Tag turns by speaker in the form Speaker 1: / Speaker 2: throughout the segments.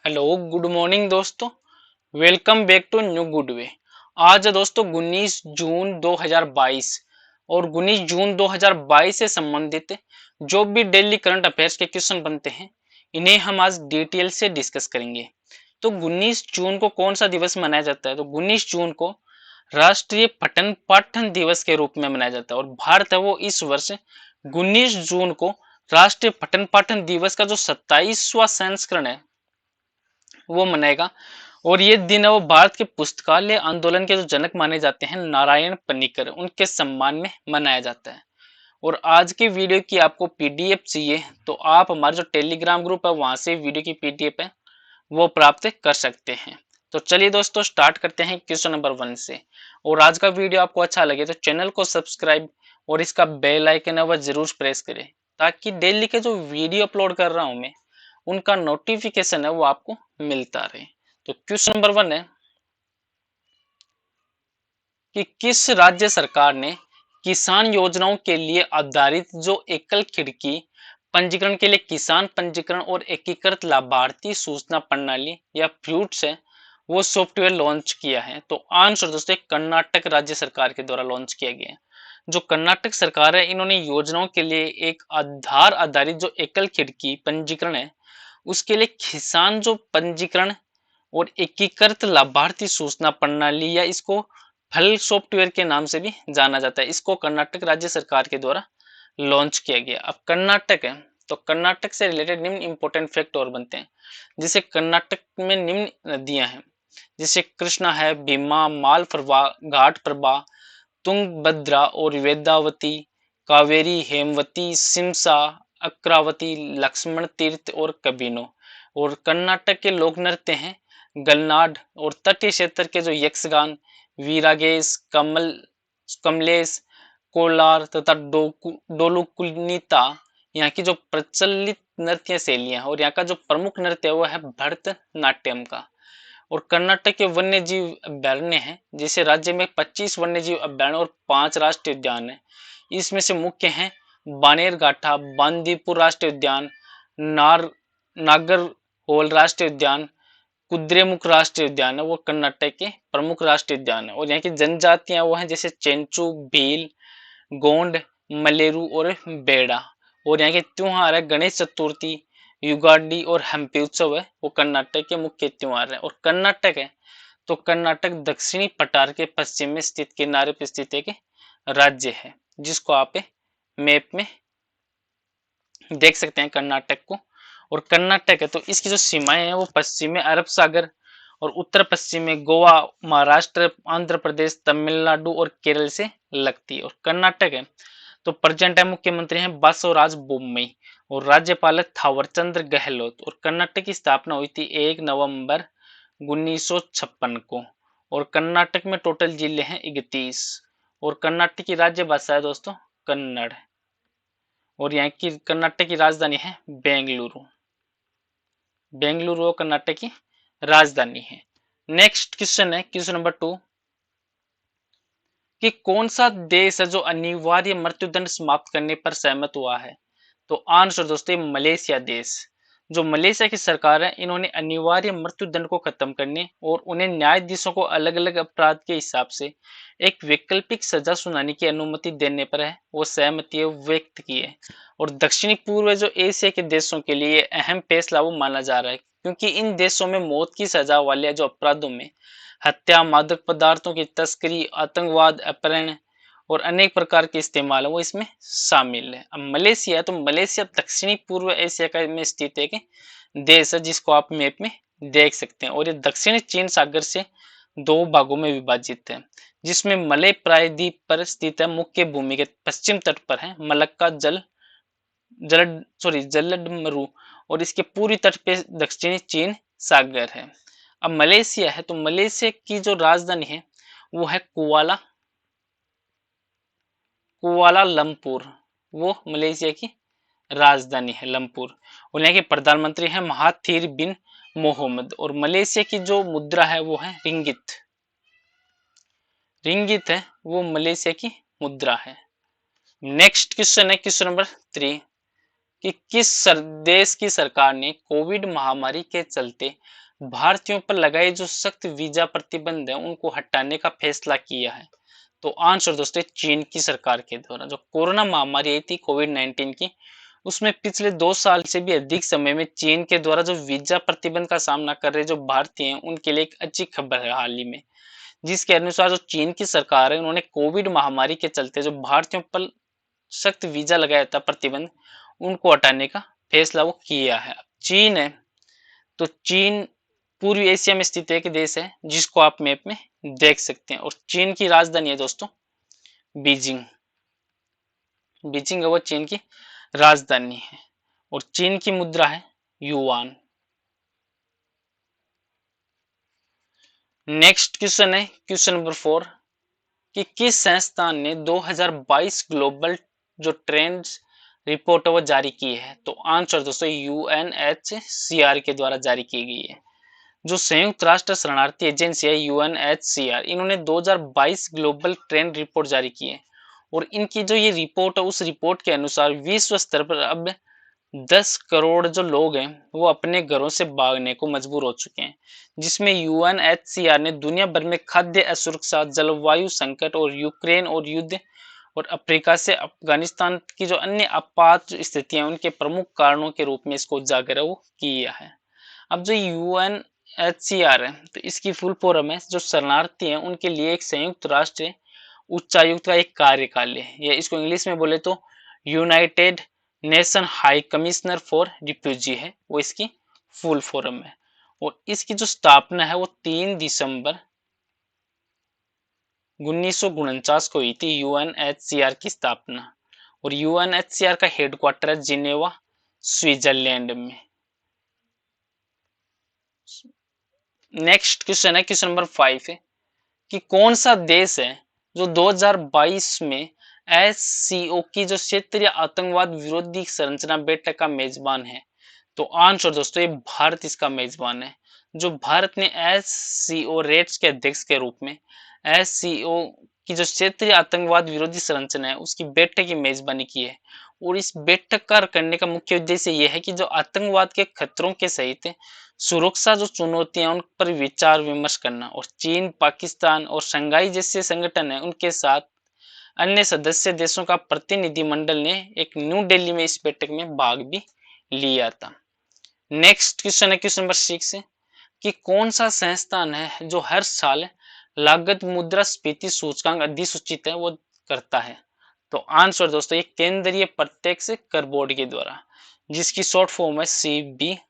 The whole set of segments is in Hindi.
Speaker 1: हेलो गुड मॉर्निंग दोस्तों। Welcome back to new good way. आज है दोस्तों 19 जून 2022 और 19 जून 2022 से संबंधित जो भी डेली करंट अफेयर्स के क्वेश्चन बनते हैं इन्हें हम आज डिटेल से डिस्कस करेंगे। तो 19 जून को कौन सा दिवस मनाया जाता है? तो 19 जून को राष्ट्रीय पठन पाठन दिवस के रूप में मनाया जाता है और भारत है वो इस वर्ष 19 जून को राष्ट्रीय पठन पाठन दिवस का जो 27वां संस्करण है वो मनाएगा। और ये दिन है वो भारत के पुस्तकालय आंदोलन के जो जनक माने जाते हैं नारायण पनिकर, उनके सम्मान में मनाया जाता है। और आज की वीडियो की आपको पीडीएफ चाहिए तो आप हमारे जो टेलीग्राम ग्रुप है वहां से वीडियो की पीडीएफ है वो प्राप्त कर सकते हैं। तो चलिए दोस्तों स्टार्ट करते हैं क्वेश्चन नंबर 1 से। और आज का वीडियो आपको अच्छा लगे तो चैनल को सब्सक्राइब और इसका बेल आइकन है वह जरूर प्रेस करें ताकि डेली के जो वीडियो अपलोड कर रहा हूं मैं उनका नोटिफिकेशन है वो आपको मिलता रहे। तो क्वेश्चन नंबर 1 है कि किस राज्य सरकार ने किसान योजनाओं के लिए आधारित जो एकल खिड़की पंजीकरण के लिए किसान पंजीकरण और एकीकृत लाभार्थी सूचना प्रणाली या फ्यूट्स है वो सॉफ्टवेयर लॉन्च किया है? तो आंसर दोस्तों कर्नाटक राज्य सरकार के द्वारा लॉन्च किया गया है। जो कर्नाटक सरकार है इन्होंने योजनाओं के लिए एक आधार आधारित जो एकल खिड़की पंजीकरण है उसके लिए किसान जो पंजीकरण और एकीकृत लाभार्थी सूचना प्रणाली या इसको फल सॉफ्टवेयर के नाम से भी जाना जाता है, इसको कर्नाटक राज्य सरकार के द्वारा लॉन्च किया गया। अब कर्नाटक है तो कर्नाटक से रिलेटेड निम्न इंपॉर्टेंट फैक्ट और बनते हैं। जैसे कर्नाटक में निम्न नदियां हैं जैसे कृष्णा है, भीमा, मालप्रभा, घाटप्रभा, तुंगभद्रा और वेदावती, कावेरी, हेमवती, सिमसा, अक्रावती, लक्ष्मण तीर्थ और कबीनो। और कर्नाटक के लोक नृत्य हैं गलनाड और तटीय क्षेत्र के जो यक्षगान, वीरागेश, कमलेश, कोलार तथा डोलुकुनिता यहाँ की जो प्रचलित नृत्य शैलियां और यहाँ का जो प्रमुख नृत्य है वो है भरतनाट्यम का। और कर्नाटक के वन्य जीव अभ्यारण्य है जिसे राज्य में 25 वन्य जीव अभ्यारण्य और 5 राष्ट्रीय उद्यान है। इसमें से मुख्य हैं बानेरघाटा, बांदीपुर राष्ट्रीय उद्यान, नागरहोल राष्ट्रीय उद्यान, कुद्रेमुख राष्ट्रीय उद्यान है वो कर्नाटक के प्रमुख राष्ट्रीय उद्यान है। और यहाँ की जनजातियां वो हैं जैसे चेंचू, भील, गोंड, मलेरू और बेड़ा। और यहाँ के त्योहार है गणेश चतुर्थी, युगाडी और हम्पी उत्सव है वो कर्नाटक के मुख्य त्योहार है। और कर्नाटक है तो कर्नाटक दक्षिणी पठार के पश्चिम में स्थित किनारे पर स्थित एक राज्य है जिसको आप मैप में देख सकते हैं कर्नाटक को। और कर्नाटक है तो इसकी जो सीमाएं हैं वो पश्चिम में अरब सागर और उत्तर पश्चिम में गोवा, महाराष्ट्र, आंध्र प्रदेश, तमिलनाडु और केरल से लगती है। और कर्नाटक है तो प्रेजेंट है मुख्यमंत्री हैं बसवराज बोम्मई और राज्यपाल थावरचंद्र गहलोत। और कर्नाटक की स्थापना हुई थी 1 नवंबर 1956 को। और कर्नाटक में टोटल जिले हैं 31। और कर्नाटक की राज्य भाषा है दोस्तों कन्नड़। और यहाँ की कर्नाटक की राजधानी है बेंगलुरु। बेंगलुरु कर्नाटक की राजधानी है। नेक्स्ट क्वेश्चन है क्वेश्चन नंबर 2 कि कौन सा देश है जो अनिवार्य मृत्युदंड समाप्त करने पर सहमत हुआ है? तो आंसर दोस्तों मलेशिया देश। जो मलेशिया की सरकार है इन्होंने अनिवार्य मृत्युदंड को खत्म करने और उन्हें न्यायाधीशों को अलग अलग अपराध के हिसाब से एक वैकल्पिक सजा सुनाने की अनुमति देने पर है वो सहमति व्यक्त की है। और दक्षिणी पूर्व जो एशिया के देशों के लिए अहम फैसला वो माना जा रहा है क्योंकि इन देशों में मौत की सजा वाले जो अपराधों में हत्या, मादक पदार्थों की तस्करी, आतंकवाद, अपहरण और अनेक प्रकार के इस्तेमाल है वो इसमें शामिल है। अब मलेशिया तो मलेशिया दक्षिणी पूर्व एशिया का में स्थित एक देश है जिसको आप मैप में देख सकते हैं। और ये दक्षिणी चीन सागर से 2 भागों में विभाजित है जिसमें मलय प्रायद्वीप पर स्थित है मुख्य भूमि के पश्चिम तट पर है मलक्का जलडमरू और इसके पूर्वी तट पे दक्षिणी चीन सागर है। अब मलेशिया है तो मलेशिया की जो राजधानी है वो है कुआलालंपुर। वो मलेशिया की राजधानी है लंपुर। और यहाँ के प्रधानमंत्री हैं महाथीर बिन मोहम्मद। और मलेशिया की जो मुद्रा है वो है रिंगित। रिंगित है वो मलेशिया की मुद्रा है। नेक्स्ट क्वेश्चन है क्वेश्चन नंबर 3 कि देश की सरकार ने कोविड महामारी के चलते भारतीयों पर लगाए जो सख्त वीजा प्रतिबंध है उनको हटाने का फैसला किया है। तो आंसर दोस्तों चीन की सरकार के द्वारा। जो कोरोना महामारी आई थी कोविड-19 की, उसमें पिछले 2 साल से भी अधिक समय में चीन के द्वारा जो वीजा प्रतिबंध का सामना कर रहे जो भारतीय हैं उनके लिए एक अच्छी खबर है हाल ही में, जिसके अनुसार जो चीन की सरकार है उन्होंने कोविड महामारी के चलते जो भारतीयों पर सख्त वीजा लगाया था प्रतिबंध, उनको हटाने का फैसला वो किया है। चीन है, तो चीन पूर्वी एशिया में स्थित एक देश है जिसको आप मैप में देख सकते हैं, और चीन की राजधानी है दोस्तों बीजिंग। बीजिंग है वो चीन की राजधानी है, और चीन की मुद्रा है युआन। नेक्स्ट क्वेश्चन है क्वेश्चन नंबर 4 कि किस संस्थान ने 2022 ग्लोबल जो ट्रेंड्स रिपोर्ट है वो जारी की है। तो आंसर दोस्तों यूएनएचसीआर के द्वारा जारी की गई है। जो संयुक्त राष्ट्र शरणार्थी एजेंसी है यूएनएचसीआर, इन्होंने 2022 ग्लोबल ट्रेंड रिपोर्ट जारी की है, और इनकी जो ये रिपोर्ट है उस रिपोर्ट के अनुसार विश्व स्तर पर अब 10 करोड़ जो लोग हैं वो अपने घरों से भागने को मजबूर हो चुके हैं, जिसमें यूएनएचसीआर ने दुनिया भर में खाद्य असुरक्षा, जलवायु संकट और यूक्रेन और युद्ध और अफ्रीका से अफगानिस्तान की जो अन्य आपात स्थितियां उनके प्रमुख कारणों के रूप में इसको उजागर वो किया है। अब जो यूएनएचसीआर है तो इसकी फुल फॉर्म है जो शरणार्थी हैं उनके लिए एक संयुक्त राष्ट्र उच्चायुक्त का एक कार्यकाल है, या इसको इंग्लिश में बोले तो United nation high commissioner for refugee है वो इसकी फुल फॉर्म है। और इसकी जो स्थापना है वो 3 दिसंबर 1949 को हुई थी यूएनएचसीआर की स्थापना, और यूएनएचसीआर का हेडक्वार्टर है जिनेवा स्विट्जरलैंड में। नेक्स्ट क्वेश्चन है क्वेश्चन नंबर 5 है कि कौन सा देश है जो 2022 में एससीओ की जो क्षेत्रीय आतंकवाद विरोधी संरचना बैठक का मेजबान है। तो आंसर दोस्तों ये भारत इसका मेजबान है। जो भारत ने एससीओ रेट्स के अध्यक्ष के रूप में एससीओ की जो क्षेत्रीय आतंकवाद विरोधी संरचना है उसकी बैठक की मेजबानी की है, और इस बैठक का करने का मुख्य उद्देश्य यह है कि जो आतंकवाद के खतरों के सहित सुरक्षा जो चुनौतियां उन पर विचार विमर्श करना, और चीन, पाकिस्तान और शंघाई जैसे संगठन है उनके साथ अन्य सदस्य देशों का प्रतिनिधिमंडल ने एक न्यू दिल्ली में इस बैठक में भाग भी लिया था। नेक्स्ट क्वेश्चन है क्वेश्चन नंबर 6 कि कौन सा संस्थान है जो हर साल लागत मुद्रास्फीति सूचकांक अधिसूचित है वो करता है। तो आंसर दोस्तों ये केंद्रीय प्रत्यक्ष कर बोर्ड के द्वारा, जिसकी शॉर्ट फॉर्म है CBDT,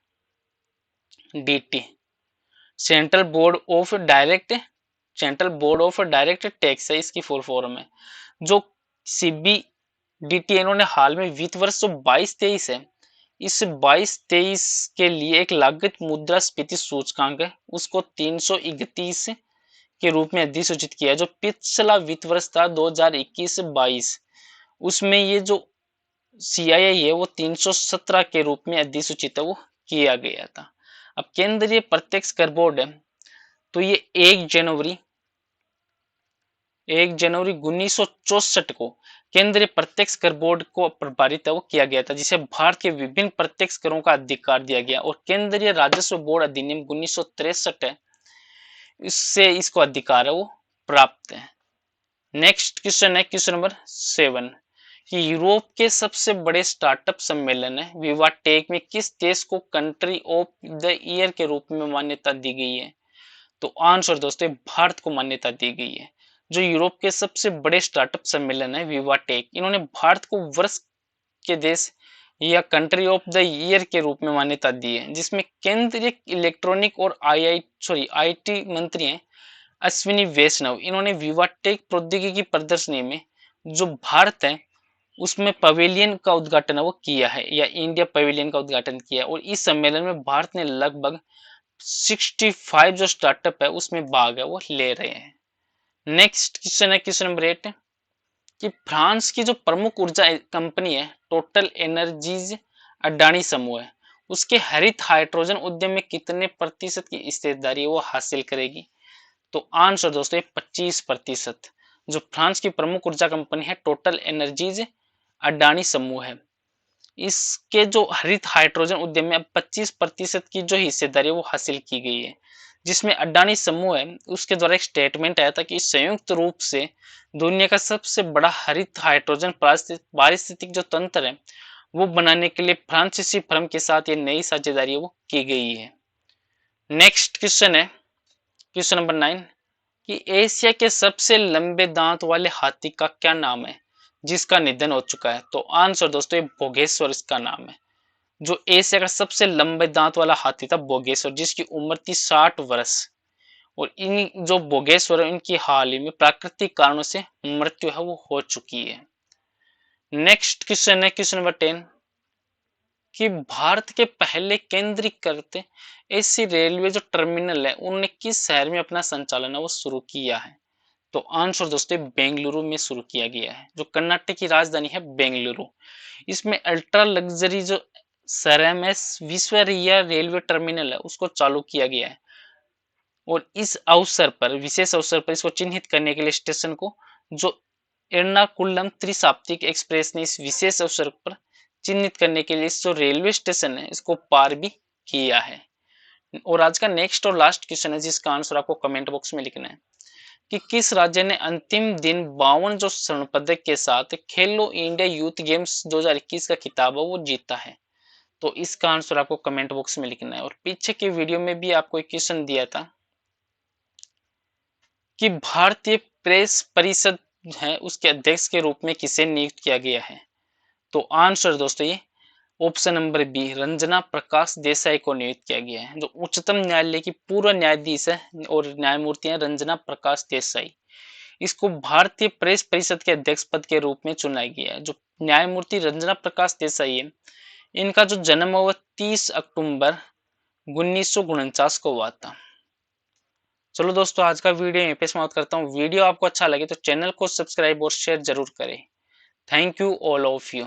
Speaker 1: central board of direct tax है इसकी फुल फॉर्म है। जो सीबीडीटी इन्होंने हाल में वित्त वर्ष जो 22-23 है, इस 22-23 के लिए एक लागत मुद्रास्फीति सूचकांक है उसको 331 के रूप में अधिसूचित किया है। जो पिछला वित्त वर्ष था 2021-22, उसमें ये जो सीआईआई है वो 317 के रूप में अधिसूचित है वो किया गया था। अब केंद्रीय प्रत्यक्ष कर बोर्ड है तो ये 1 जनवरी 1964 को केंद्रीय प्रत्यक्ष कर बोर्ड को प्रभारित है वो किया गया था, जिसे भारत के विभिन्न प्रत्यक्ष करों का अधिकार दिया गया, और केंद्रीय राजस्व बोर्ड अधिनियम 1963 है इससे इसको अधिकार है वो प्राप्त है। नेक्स्ट क्वेश्चन है क्वेश्चन नंबर 7 कि यूरोप के सबसे बड़े स्टार्टअप सम्मेलन है विवाटेक में किस देश को कंट्री ऑफ द ईयर के रूप में मान्यता दी गई है। तो आंसर दोस्तों भारत को मान्यता दी गई है। जो यूरोप के सबसे बड़े स्टार्टअप सम्मेलन है विवाटेक, इन्होंने भारत को वर्ष के देश या कंट्री ऑफ द ईयर के रूप में मान्यता दी है, जिसमें केंद्रीय इलेक्ट्रॉनिक और आईटी मंत्री हैं अश्विनी वैष्णव। इन्होंने विवाटेक प्रौद्योगिकी प्रदर्शनी में जो भारत है उसमें पवेलियन का उद्घाटन वो किया है, या इंडिया पवेलियन का उद्घाटन किया है, और इस सम्मेलन में भारत ने लगभग 65 जो स्टार्टअप है उसमें भाग है वो ले रहे हैं। नेक्स्ट क्वेश्चन है क्वेश्चन नंबर 8 कि फ्रांस की जो प्रमुख ऊर्जा कंपनी है टोटल एनर्जीज अडानी समूह है, उसके हरित हाइड्रोजन उद्यम में कितने प्रतिशत की हिस्सेदारी वो हासिल करेगी। तो आंसर दोस्तों 25%। जो फ्रांस की प्रमुख ऊर्जा कंपनी है टोटल एनर्जीज अडानी समूह है, इसके जो हरित हाइड्रोजन उद्यम में अब 25% की जो हिस्सेदारी है वो हासिल की गई है, जिसमें अडानी समूह है उसके द्वारा एक स्टेटमेंट आया था कि संयुक्त रूप से दुनिया का सबसे बड़ा हरित हाइड्रोजन पारिस्थितिक जो तंत्र है वो बनाने के लिए फ्रांसीसी फर्म के साथ ये नई साझेदारी वो की गई है। नेक्स्ट क्वेश्चन है क्वेश्चन नंबर 9 कि एशिया के सबसे लंबे दांत वाले हाथी का क्या नाम है जिसका निधन हो चुका है। तो आंसर दोस्तों ये भोगेश्वर इसका नाम है। जो एशिया का सबसे लंबे दांत वाला हाथी था भोगेश्वर, जिसकी उम्र थी 60 वर्ष। और इन जो भोगेश्वर है इनकी हाल ही में प्राकृतिक कारणों से मृत्यु है वो हो चुकी है। नेक्स्ट क्वेश्चन है क्वेश्चन नंबर 10 कि भारत के पहले केंद्रीकृत एसी रेलवे जो टर्मिनल है उन्होंने किस शहर में अपना संचालन है वो शुरू किया है। तो आंसर दोस्तों बेंगलुरु में शुरू किया गया है, जो कर्नाटक की राजधानी है बेंगलुरु। इसमें अल्ट्रा लग्जरी जो सरएमएस विश्वरिया रेलवे टर्मिनल है उसको चालू किया गया है। और इस अवसर पर विशेष अवसर पर इसको चिन्हित करने के लिए स्टेशन को जो एर्नाकुलम त्रिशाब्दिक एक्सप्रेस ने इस विशेष अवसर पर चिन्हित करने के लिए इस जो रेलवे स्टेशन है इसको पार भी किया है। और आज का नेक्स्ट और लास्ट क्वेश्चन है जिसका आंसर आपको कमेंट बॉक्स में लिखना है कि किस राज्य ने अंतिम दिन 52 जो स्वर्ण पदक के साथ खेलो इंडिया यूथ गेम्स 2021 का खिताब है वो जीता है। तो इसका आंसर आपको कमेंट बॉक्स में लिखना है। और पीछे के वीडियो में भी आपको एक क्वेश्चन दिया था कि भारतीय प्रेस परिषद है उसके अध्यक्ष के रूप में किसे नियुक्त किया गया है। तो आंसर दोस्तों ये option number B Ranjana Prakash Desai को नियुक्त किया गया है, जो उच्चतम न्यायालय की पूर्व न्यायाधीश है और न्यायमूर्ति है रंजना प्रकाश देसाई। इसको भारतीय प्रेस परिषद के अध्यक्ष पद के रूप में चुना गया है। जो न्यायमूर्ति रंजना प्रकाश देसाई है इनका जो जन्म हुआ 30 अक्टूबर 1949 को हुआ था। चलो दोस्तों आज का वीडियो यहीं पे समाप्त करता हूँ। वीडियो आपको अच्छा लगे तो चैनल को सब्सक्राइब और शेयर जरूर करें। Thank you all of you.